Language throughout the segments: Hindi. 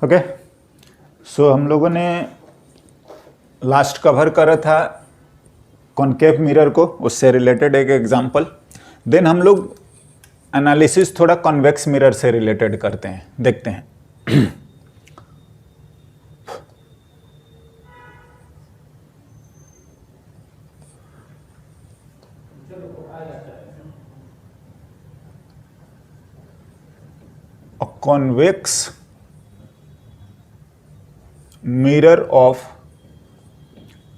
ओके, सो हम लोगों ने लास्ट कवर करा था कॉनकेव मिरर को, उससे रिलेटेड एक एग्जांपल। देन हम लोग एनालिसिस थोड़ा कॉन्वेक्स मिरर से रिलेटेड करते हैं, देखते हैं। A convex mirror of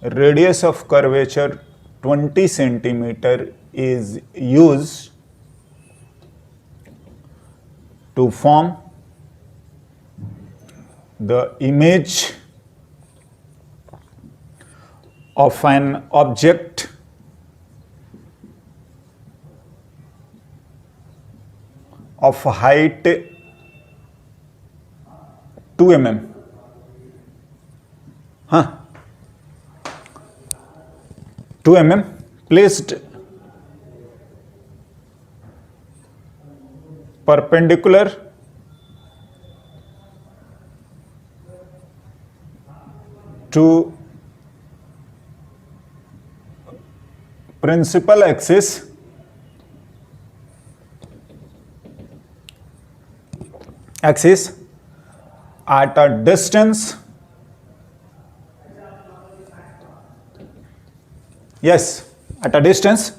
radius of curvature 20 centimeter is used to form the image of an object of height 2 mm. हाँ, 2 mm placed perpendicular to principal axis at a distance, yes, at a distance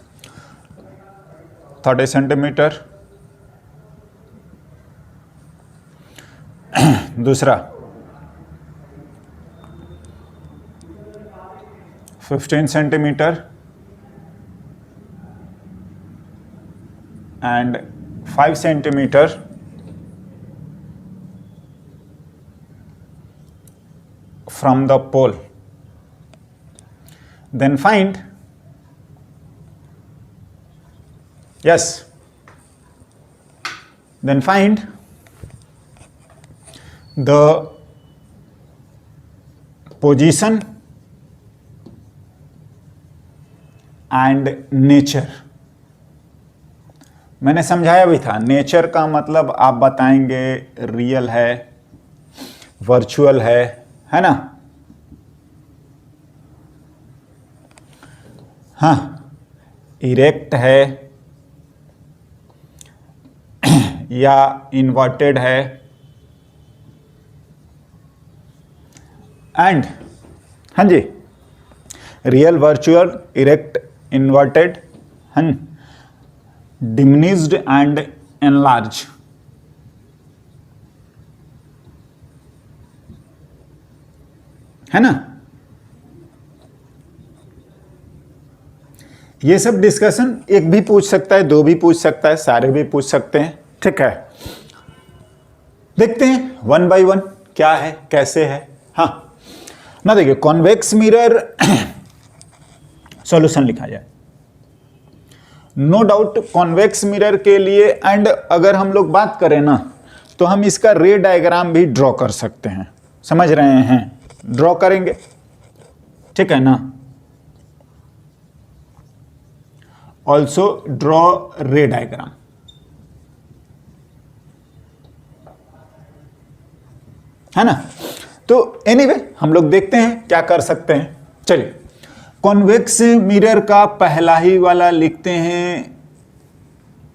30 centimeter. दूसरा 15 centimeter and 5 centimeter from the pole. Then find, yes, then find the position and nature. मैंने समझाया भी था, नेचर का मतलब आप बताएंगे रियल है, वर्चुअल है ना? हाँ, इरेक्ट है या इन्वर्टेड है, एंड हाँ जी, रियल, वर्चुअल, इरेक्ट, इन्वर्टेड, हाँ, डिमिनिश्ड एंड एनलार्ज। है ना? ये सब डिस्कशन एक भी पूछ सकता है, दो भी पूछ सकता है, सारे भी पूछ सकते हैं। ठीक है, देखते हैं वन बाय वन क्या है, कैसे है। हाँ ना, देखिए कॉन्वेक्स मिरर सॉल्यूशन लिखा जाए, नो डाउट कॉन्वेक्स मिरर के लिए। एंड अगर हम लोग बात करें ना, तो हम इसका रे डायग्राम भी ड्रॉ कर सकते हैं। समझ रहे हैं? ड्रॉ करेंगे, ठीक है ना? ऑल्सो ड्रॉ रे डायग्राम। है ना? तो एनीवे हम लोग देखते हैं क्या कर सकते हैं। चलिए, कॉन्वेक्स मिरर का पहला ही वाला लिखते हैं।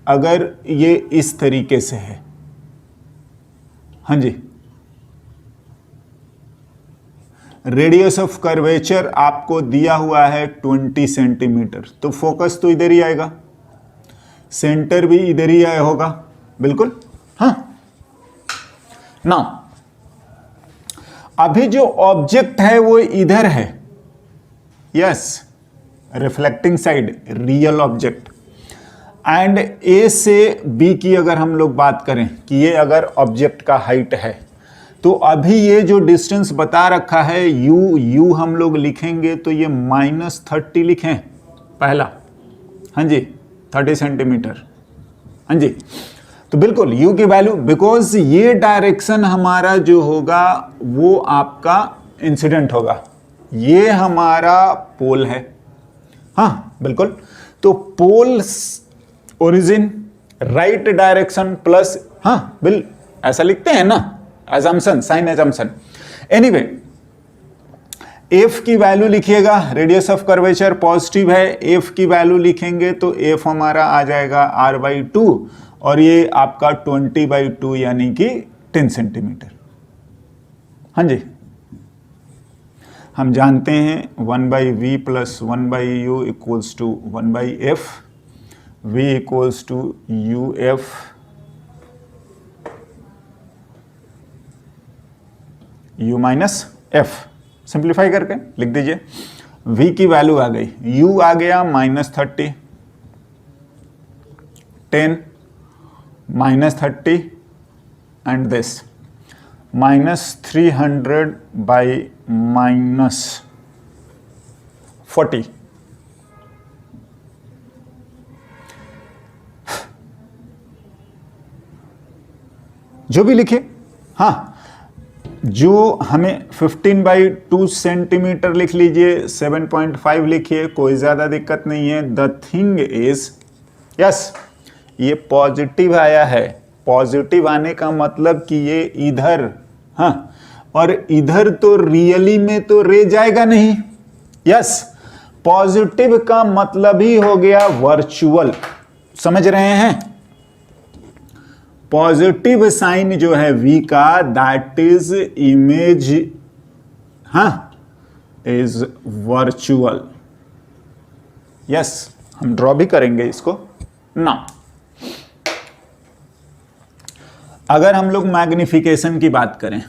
अगर ये इस तरीके से है, हाँ जी, रेडियस ऑफ कर्वेचर आपको दिया हुआ है 20 सेंटीमीटर, तो फोकस तो इधर ही आएगा, सेंटर भी इधर ही आया होगा, बिल्कुल। हाँ, नाउ अभी जो ऑब्जेक्ट है वो इधर है, yes, reflecting side, real object. And A से बी की अगर हम लोग बात करें कि ये अगर ऑब्जेक्ट का हाइट है, तो अभी ये जो डिस्टेंस बता रखा है यू हम लोग लिखेंगे तो ये -30 लिखें पहला, हाँ जी, 30 सेंटीमीटर, हाँ जी। तो बिल्कुल u की वैल्यू, बिकॉज ये डायरेक्शन हमारा जो होगा वो आपका इंसिडेंट होगा, ये हमारा पोल है। हाँ बिल्कुल, तो pole origin right direction plus, हाँ बिल ऐसा लिखते हैं ना, assumption, sign assumption. Anyway, F की वैल्यू लिखिएगा, रेडियस ऑफ कर्वेचर पॉजिटिव है, एफ की वैल्यू लिखेंगे तो एफ हमारा आ जाएगा r/2 और ये आपका 20/2 यानी कि 10 सेंटीमीटर. हाँ जी, हम जानते हैं 1/v plus 1/u equals to 1/f, v equals to uf u minus f. Simplify करके लिख दीजिए, v की वैल्यू आ गई, u आ गया -30, 10 -30 एंड दिस -300 बाई -40. जो भी लिखे, हाँ, जो हमें 15/2 सेंटीमीटर लिख लीजिए, 7.5 लिखिए, कोई ज्यादा दिक्कत नहीं है. द थिंग इज, यस, ये पॉजिटिव आया है. पॉजिटिव आने का मतलब कि ये इधर, हाँ, और इधर तो रियली में तो रे जाएगा नहीं. यस, पॉजिटिव का मतलब ही हो गया वर्चुअल. समझ रहे हैं? पॉजिटिव साइन जो है v का, दैट इज इमेज, हाँ, इज वर्चुअल. यस, हम ड्रॉ भी करेंगे इसको ना. अगर हम लोग मैग्निफिकेशन की बात करें,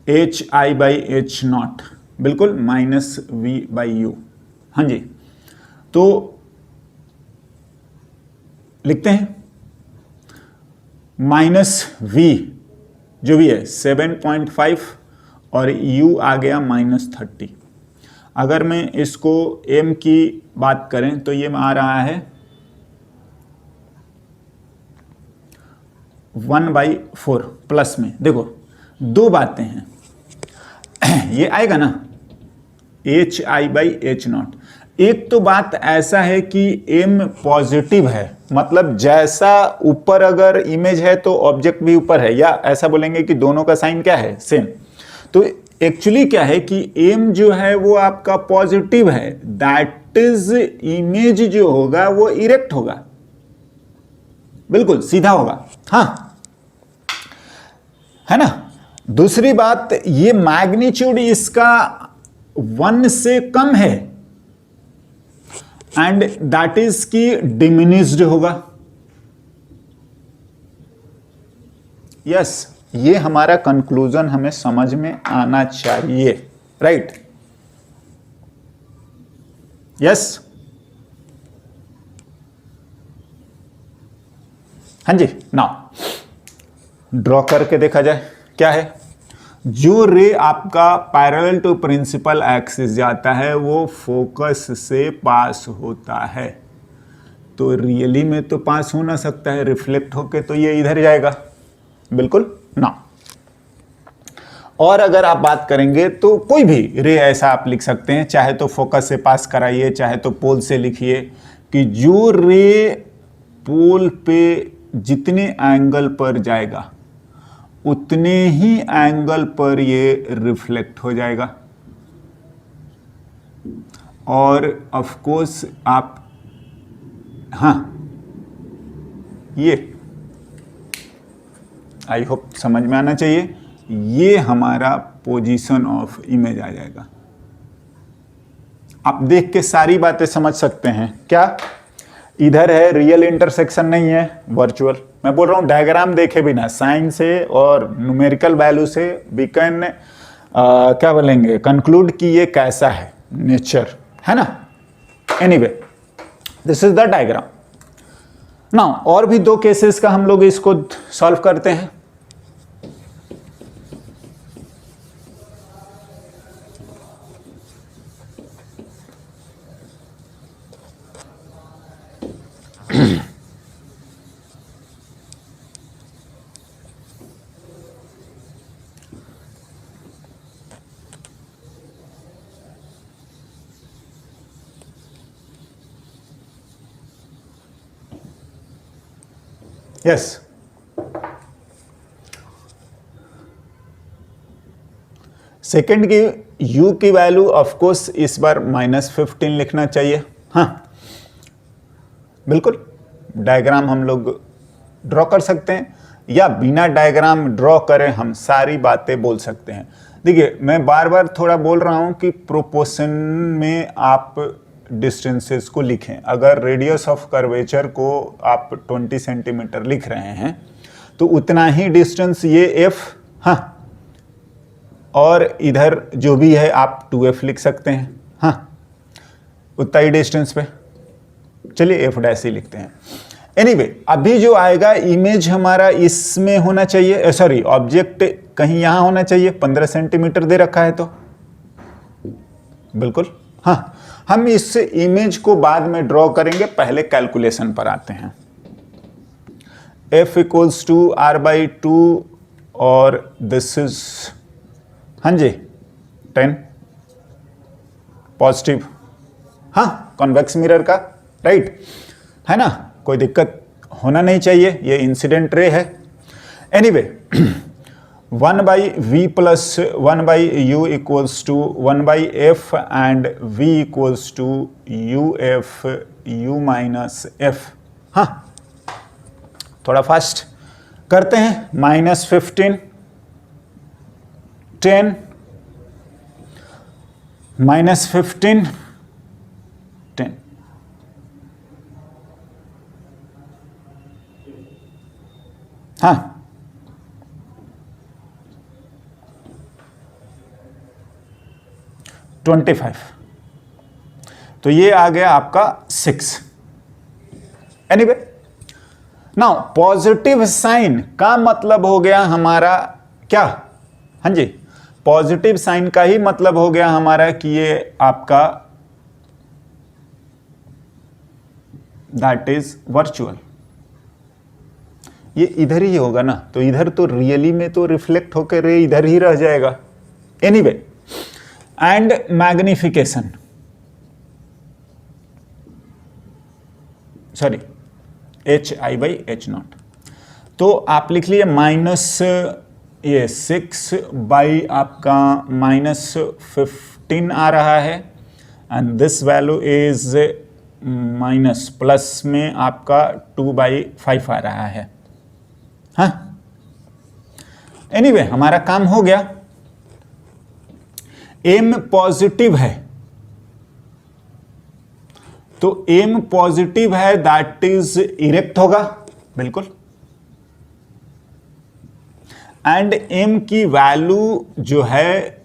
hi/h0 बिल्कुल -v/u, हाँ जी, तो लिखते हैं -v जो भी है 7.5 और u आ गया -30. अगर मैं इसको m की बात करें तो ये आ रहा है 1/4 प्लस में. देखो, दो बातें हैं, ये आएगा ना hi/h0. एक तो बात ऐसा है कि m पॉजिटिव है, मतलब जैसा ऊपर अगर इमेज है तो ऑब्जेक्ट भी ऊपर है, या ऐसा बोलेंगे कि दोनों का साइन क्या है, सेम. तो एक्चुअली क्या है कि m जो है वो आपका पॉजिटिव है, दैट इज इमेज जो होगा वो इरेक्ट होगा, बिल्कुल सीधा होगा, हाँ, है ना. दूसरी बात, ये मैग्नीट्यूड इसका 1 से कम है एंड दैट इज की डिमिनिश्ड होगा. यस, ये हमारा कंक्लूजन हमें समझ में आना चाहिए, राइट? यस, हाँ जी. नाउ ड्रॉ करके देखा जाए क्या है. जो रे आपका पैरेलल टू प्रिंसिपल एक्सिस जाता है वो फोकस से पास होता है, तो रियली में तो पास हो ना सकता है, रिफ्लेक्ट होके तो ये इधर जाएगा, बिल्कुल ना. और अगर आप बात करेंगे तो कोई भी रे ऐसा आप लिख सकते हैं, चाहे तो फोकस से पास कराइए, चाहे तो पोल से लिखिए, कि जो रे पोल पे जितने एंगल पर जाएगा उतने ही एंगल पर ये रिफ्लेक्ट हो जाएगा. और ऑफ कोर्स आप, हाँ, ये आई होप समझ में आना चाहिए, ये हमारा पोजीशन ऑफ इमेज आ जाएगा. आप देख के सारी बातें समझ सकते हैं क्या. इधर है रियल इंटरसेक्शन नहीं है, वर्चुअल. मैं बोल रहा हूं डायग्राम देखे बिना, साइन से और न्यूमेरिकल वैल्यू से वी कैन क्या बोलेंगे, कंक्लूड कि ये कैसा है नेचर, है ना. Anyway, this is the diagram. Now और भी दो केसेस का हम लोग इसको सॉल्व करते हैं. यस, सेकेंड की u की वैल्यू ऑफ कोर्स इस बार -15 लिखना चाहिए। हाँ बिल्कुल, डायग्राम हम लोग ड्रॉ कर सकते हैं या बिना डायग्राम ड्रॉ करें हम सारी बातें बोल सकते हैं। देखिए मैं बार बार थोड़ा बोल रहा हूं कि प्रोपोर्शन में आप डिस्टेंसेस को लिखें। अगर रेडियस ऑफ कर्वेचर को आप 20 सेंटीमीटर लिख रहे हैं तो उतना ही डिस्टेंस ये f, हाँ, और इधर जो भी है आप 2f लिख सकते हैं, हाँ, उतना ही डिस्टेंस पे। चलिए f डैश ही लिखते हैं। एनीवे अभी जो आएगा इमेज हमारा इसमें होना चाहिए, सॉरी ऑब्जेक्ट कहीं यहां होना चाहिए। 15 सेंटीमीटर दे रखा है तो बिल्कुल, हाँ, हम इस इमेज को बाद में ड्रॉ करेंगे, पहले कैलकुलेशन पर आते हैं। f इक्वल्स टू r/2 और दिस इज, हाँ जी, 10 पॉजिटिव, हाँ, कॉन्वेक्स मिरर का, राइट है ना, कोई दिक्कत होना नहीं चाहिए, ये इंसिडेंट रे है। Anyway 1/v plus 1/u equals to 1/f and v equals to uf u minus f। हाँ थोड़ा फास्ट करते हैं। -15, 10, -15, 10, हाँ, $25, तो ये आ गया आपका 6। एनीवे नाउ पॉजिटिव साइन का मतलब हो गया हमारा क्या, हाँ जी, पॉजिटिव साइन का ही मतलब हो गया हमारा कि ये आपका दैट इज वर्चुअल, ये इधर ही होगा ना, तो इधर तो रियली में तो रिफ्लेक्ट होकर रे इधर ही रह जाएगा। Anyway and magnification, sorry HI/H0, तो आप लिख लिए माइनस ये 6 आपका -15 आ रहा है and this value is minus plus में आपका 2/5 आ रहा है। हाँ एनीवे हमारा काम हो गया। एम पॉजिटिव है तो एम पॉजिटिव है दैट इज इरेक्ट होगा, बिल्कुल, एंड एम की वैल्यू जो है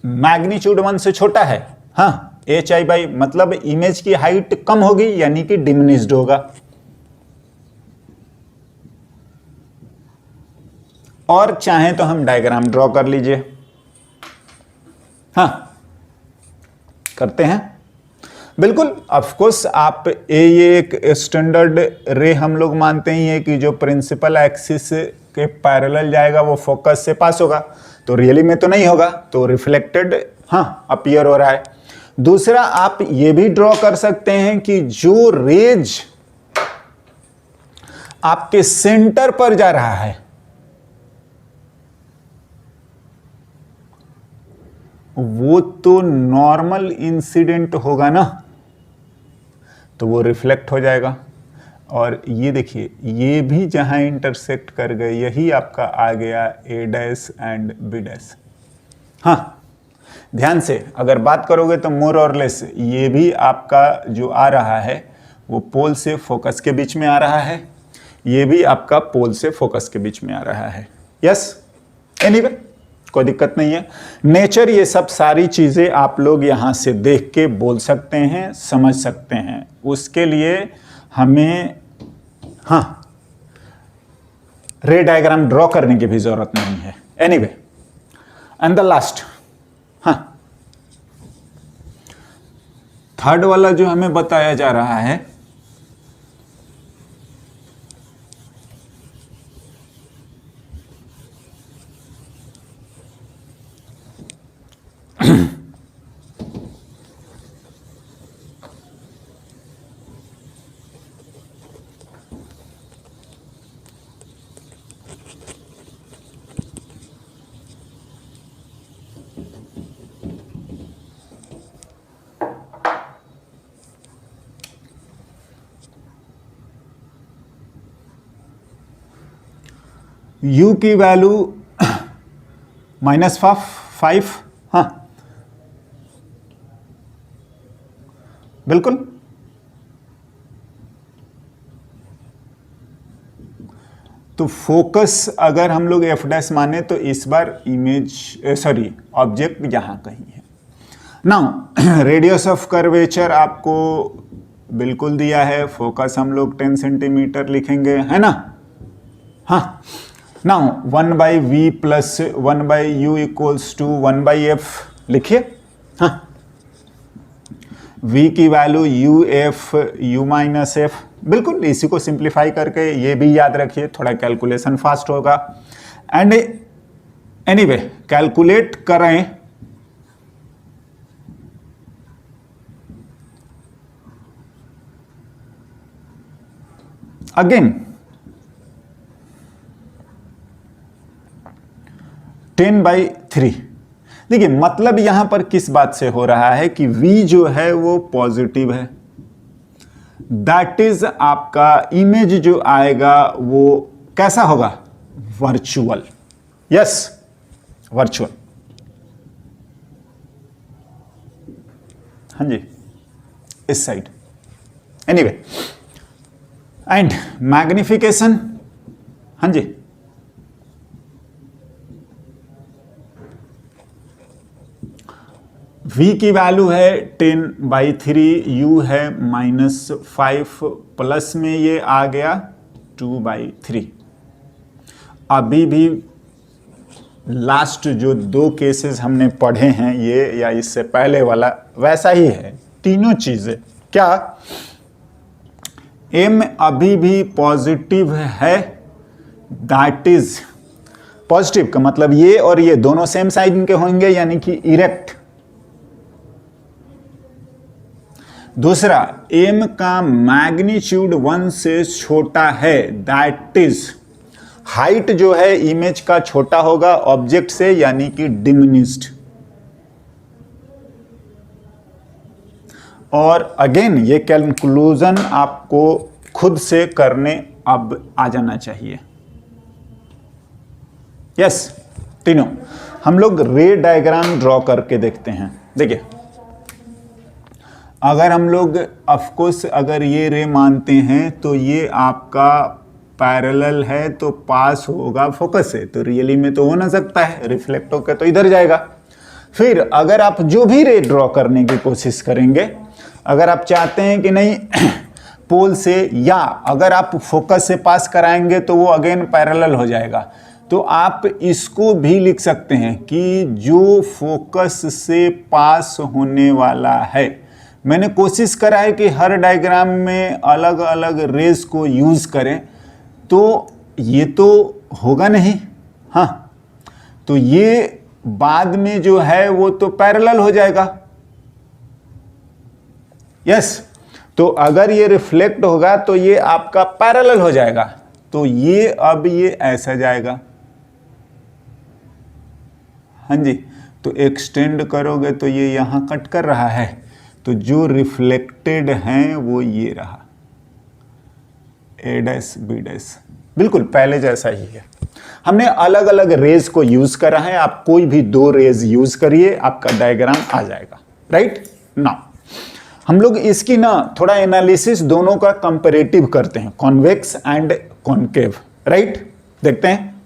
मैग्नीट्यूड 1 से छोटा है। हाँ HI/ मतलब इमेज की हाइट कम होगी यानी कि डिमिनिश्ड होगा। और चाहे तो हम डायग्राम ड्रॉ कर लीजिए। हाँ करते हैं, बिल्कुल, ऑफ कोर्स आप ये एक स्टैंडर्ड रे हम लोग मानते ही है कि जो प्रिंसिपल एक्सिस के पैरेलल जाएगा वो फोकस से पास होगा, तो रियली में तो नहीं होगा, तो रिफ्लेक्टेड हाँ अपीयर हो रहा है। दूसरा आप ये भी ड्रॉ कर सकते हैं कि जो रेज आपके सेंटर पर जा रहा है वो तो नॉर्मल इंसिडेंट होगा ना, तो वो रिफ्लेक्ट हो जाएगा। और ये देखिए ये भी जहां इंटरसेक्ट कर गए यही आपका आ गया A' एंड B'। हाँ ध्यान से अगर बात करोगे तो मोर और लेस ये भी आपका जो आ रहा है वो पोल से फोकस के बीच में आ रहा है, ये भी आपका पोल से फोकस के बीच में आ रहा है। यस एनीवे कोई दिक्कत नहीं है। नेचर ये सब सारी चीजें आप लोग यहां से देख के बोल सकते हैं, समझ सकते हैं, उसके लिए हमें हाँ रे डायग्राम ड्रॉ करने की भी जरूरत नहीं है। एनीवे एंड द लास्ट, हाँ थर्ड वाला जो हमें बताया जा रहा है u की वैल्यू -5, हाँ बिल्कुल। तो फोकस अगर हम लोग एफ डैश माने तो इस बार ऑब्जेक्ट यहां कहीं है। नाउ रेडियस ऑफ कर्वेचर आपको बिल्कुल दिया है, फोकस हम लोग 10 सेंटीमीटर लिखेंगे, है ना। हाँ, now 1/v plus 1/u equals to 1/f लिखिए। हाँ, v की value u f u minus F, बिल्कुल इसी को सिंप्लीफाई करके ये भी याद रखिए, थोड़ा कैलकुलेशन फास्ट होगा। एंड एनीवे कैलकुलेट करें अगेन 10/3। देखिए मतलब यहां पर किस बात से हो रहा है कि v जो है वो पॉजिटिव है, दैट इज आपका इमेज जो आएगा वो कैसा होगा, वर्चुअल। Yes, virtual. हाँ जी, इस साइड। एनीवे एंड मैग्निफिकेशन, हाँ जी v की वैल्यू है 10/3, u है -5, प्लस में ये आ गया 2/3। अभी भी लास्ट जो 2 केसेस हमने पढ़े हैं ये या इससे पहले वाला वैसा ही है, तीनों चीजें क्या, m अभी भी पॉजिटिव है, दैट इज पॉजिटिव का मतलब ये और ये दोनों सेम साइड के होंगे यानी कि इरेक्ट। दूसरा, m का मैग्नीट्यूड 1 से छोटा है, दैट इज हाइट जो है इमेज का छोटा होगा ऑब्जेक्ट से यानी कि डिमिनिश्ड। और अगेन ये कैलकुलेशन आपको खुद से करने अब आ जाना चाहिए। यस, तीनों हम लोग रे डायग्राम ड्रॉ करके देखते हैं। देखिए अगर हम लोग ऑफकोर्स अगर ये रे मानते हैं तो ये आपका पैरेलल है तो पास होगा फोकस से, तो रियली में तो हो ना सकता है, रिफ्लेक्ट होकर तो इधर जाएगा। फिर अगर आप जो भी रे ड्रॉ करने की कोशिश करेंगे, अगर आप चाहते हैं कि नहीं पोल से या अगर आप फोकस से पास कराएंगे तो वो अगेन पैरेलल हो जाएगा। तो आप इसको भी लिख सकते हैं कि जो फोकस से पास होने वाला है, मैंने कोशिश करा है कि हर डायग्राम में अलग अलग रेज को यूज करें, तो ये तो होगा नहीं। हाँ, तो ये बाद में जो है वो तो पैरेलल हो जाएगा। यस, तो अगर ये रिफ्लेक्ट होगा तो ये आपका पैरेलल हो जाएगा, तो ये अब ये ऐसा जाएगा। हाँ जी, तो एक्सटेंड करोगे तो ये यहां कट कर रहा है, तो जो रिफ्लेक्टेड हैं वो ये रहा, a', b', बिल्कुल पहले जैसा ही है। हमने अलग अलग रेज को यूज करा है, आप कोई भी 2 रेज यूज करिए, आपका डायग्राम आ जाएगा। राइट नाउ हम लोग इसकी ना थोड़ा एनालिसिस दोनों का कंपैरेटिव करते हैं, कॉन्वेक्स एंड कॉन्केव। राइट, देखते हैं।